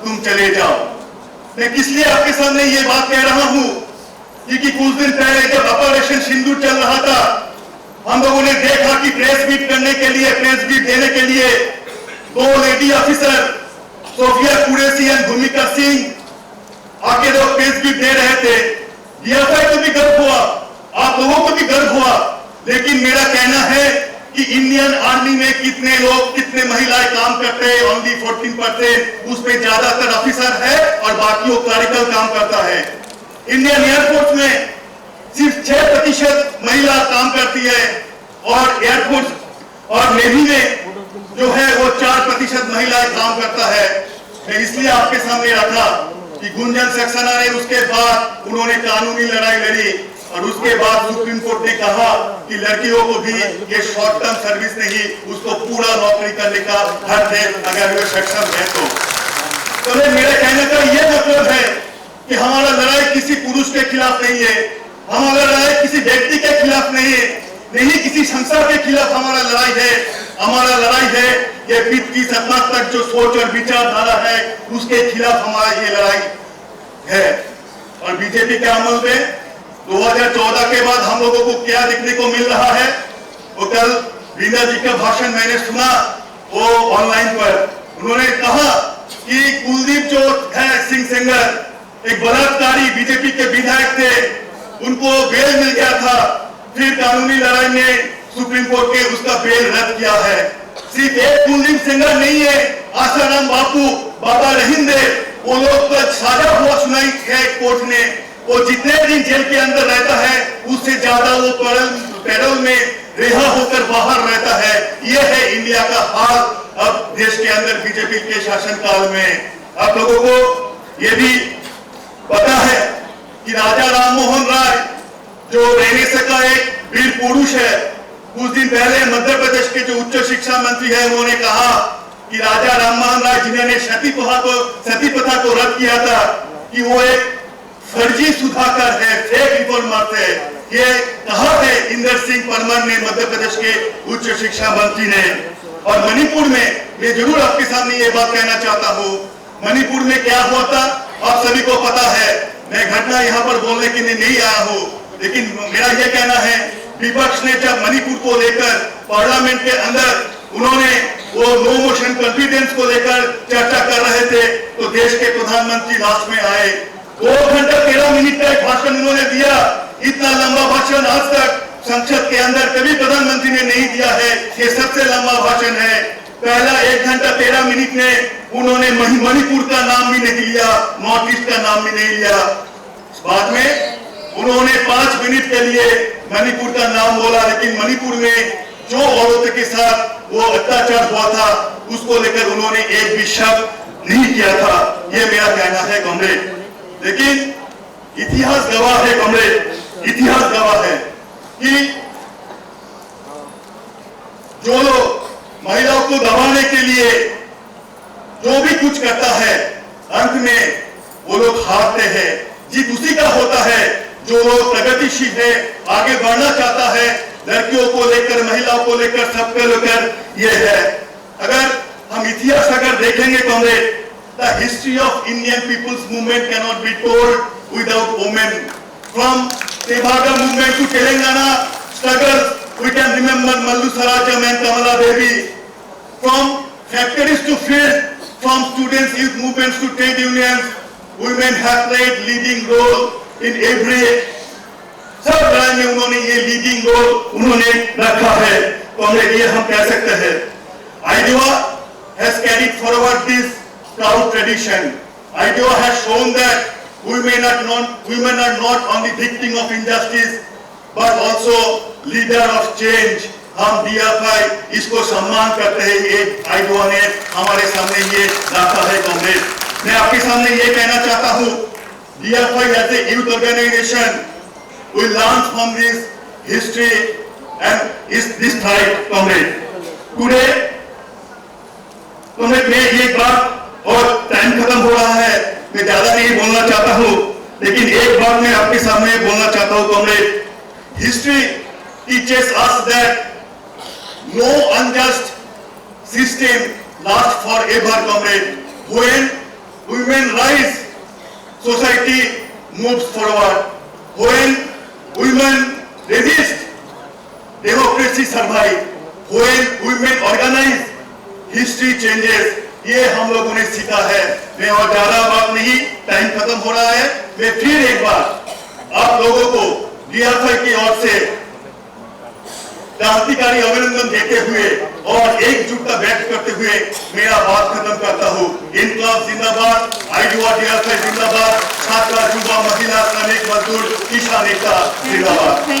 तुम चले जाओ। मैं किस लिए आपके सामने ये बात कह रहा हूं कि कुछ दिन पहले जब ऑपरेशन सिंदूर चल रहा था, हम लोगों ने देखा कि प्रेस मीट करने के लिए, प्रेस मीट देने के लिए 2 लेडी ऑफिसर सोफिया कुरैशी और भूमिका सिंह आके लोग प्रेस मीट दे रहे थे। डीएफआई को भी गर्व हुआ, आप लोगों को भी गर्व हुआ, लेकिन मेरा कहना है कि इंडियन आर्मी में कितने लोग, कितने महिलाएं काम करते हैं? ओनली 14%, उसमें ज्यादातर ऑफिसर है और बाकी क्लरिकल काम करता है। इंडियन एयरफोर्स में सिर्फ 6% महिला काम करती है और एयरफोर्स और नेवी में जो है वो 4% महिलाएं काम करता है। मैं इसलिए आपके सामने रखा कि गुंजन सक्सेना ने उसके बाद उन्होंने कानूनी लड़ाई लड़ी और उसके बाद सुप्रीम कोर्ट ने कहा कि लड़कियों को भी ये शॉर्ट टर्म सर्विस नहीं, उसको पूरा नौकरी करने का हक है अगर वे सक्षम है तो मेरे कहने का ये मतलब है कि हमारा लड़ाई किसी पुरुष के खिलाफ नहीं है, हमारा लड़ाई किसी व्यक्ति के खिलाफ नहीं है, नहीं किसी संस्था के खिलाफ हमारा लड़ाई है। हमारा लड़ाई है ये 20 तक जो सोच और विचारधारा है उसके खिलाफ हमारा ये लड़ाई है। और बीजेपी के अमल में 2014 के बाद हम लोगों को क्या देखने को मिल रहा है? वो कल वीना जी का भाषण मैंने सुना वो ऑनलाइन पर, उन्होंने कहा कि कुलदीप जो है सिंह सेंगर एक बलात्कारी बीजेपी के विधायक थे, उनको बेल मिल गया था, फिर कानूनी लड़ाई में सुप्रीम कोर्ट के उसका बेल रद्द किया है। सिर्फ एक कुलदीप सेंगर नहीं है, आसाराम बापू, बाबा रहीम देव, वो लोग का साजा हुआ सुनाई है कोर्ट ने। वो जितने दिन जेल के अंदर रहता है उससे ज्यादा वो पैरोल में रिहा होकर बाहर रहता है। ये है इंडिया का हाल अब देश के अंदर बीजेपी के शासनकाल में। आप लोगों को ये भी पता है कि राजा राम मोहन राय जो रेनेसा का एक वीर पुरुष है, कुछ दिन पहले मध्य प्रदेश के जो उच्च शिक्षा मंत्री है उन्होंने कहा कि राजा राम मोहन राय जिन्होंने सती प्रथा को रद्द किया था कि वो एक फर्जी सुधाकर है, फेक रिफॉर्मर है। ये कहा है इंदर सिंह परमार ने, मध्य प्रदेश के उच्च शिक्षा मंत्री ने। और मणिपुर में मैं जरूर आपके सामने ये बात कहना चाहता हूँ, मणिपुर में क्या हुआ था आप सभी को पता है। मैं घटना यहाँ पर बोलने के लिए नहीं आया हूँ, लेकिन मेरा यह कहना है विपक्ष ने जब मणिपुर को लेकर पार्लियामेंट के अंदर उन्होंने वो नो मोशन कॉन्फिडेंस को लेकर चर्चा कर रहे थे तो देश के प्रधानमंत्री लास्ट में आए। 2 घंटा 13 मिनट का एक भाषण उन्होंने दिया। इतना लंबा भाषण आज तक संसद के अंदर कभी प्रधानमंत्री ने नहीं दिया है, ये सबसे लंबा भाषण है। पहला 1 घंटा 13 मिनट में उन्होंने मणिपुर का नाम भी नहीं लिया, नॉर्थ ईस्ट का नाम भी नहीं लिया। बाद में उन्होंने 5 मिनट के लिए मणिपुर का नाम बोला, लेकिन मणिपुर में जो औरतों के साथ वो अत्याचार हुआ था उसको लेकर उन्होंने एक भी शब्द नहीं किया था। ये मेरा कहना है कॉमरेड। लेकिन इतिहास गवाह है कॉमरेड, इतिहास गवाह है कि जो लोग महिलाओं को दबाने के लिए जो भी कुछ करता है अंत में वो लोग हारते हैं। जीत उसी का होता है जो लोग प्रगतिशील है, आगे बढ़ना चाहता है, लड़कियों को लेकर, महिलाओं को लेकर, सबको लेकर ये है। अगर हम इतिहास अगर देखेंगे comrade, the history of Indian people's movement cannot be told without women. From Tebaga movement to Telangana struggles, we can remember Mallu Sarajam and Kamala Devi. From factories to field, from students' youth movements to trade unions, women have played leading role in every सब लड़ाई में उन्होंने ये leading role उन्होंने रखा है। तो हमें ये हम कह सकते हैं IDEA has carried forward this proud tradition. IDEA has shown that women are not only victim of injustice but also leader of change. हम DFI इसको सम्मान करते हैं, ये IDEA ने हमारे सामने ये रखा है कॉमरेड। मैं आपके सामने ये कहना चाहता हूँ DFI as a youth organization we learn from this history and is this fight comrade today। comrade मैं ये बात और टाइम खत्म हो रहा है, मैं ज्यादा नहीं बोलना चाहता हूँ, लेकिन एक बात मैं आपके सामने बोलना चाहता हूँ comrade। history teaches us that no unjust system lasts forever comrade। when society moves forward. When women resist, democracy survive. When women organize, history changes. ये हम लोगों ने सीखा है। मैं और ज्यादा बात नहीं, टाइम खत्म हो रहा है। मैं फिर एक बार आप लोगों को DRFI की ओर से क्रांतिकारी अभिनंदन देते हुए और एकजुटता व्यक्त करते हुए मेरा बात खत्म करता हूँ। इनकलाब जिंदाबाद, IDOR DRFI जिंदाबाद, छात्र, युवा, महिला, श्रमिक, मजदूर, किसान एकता जिंदाबाद।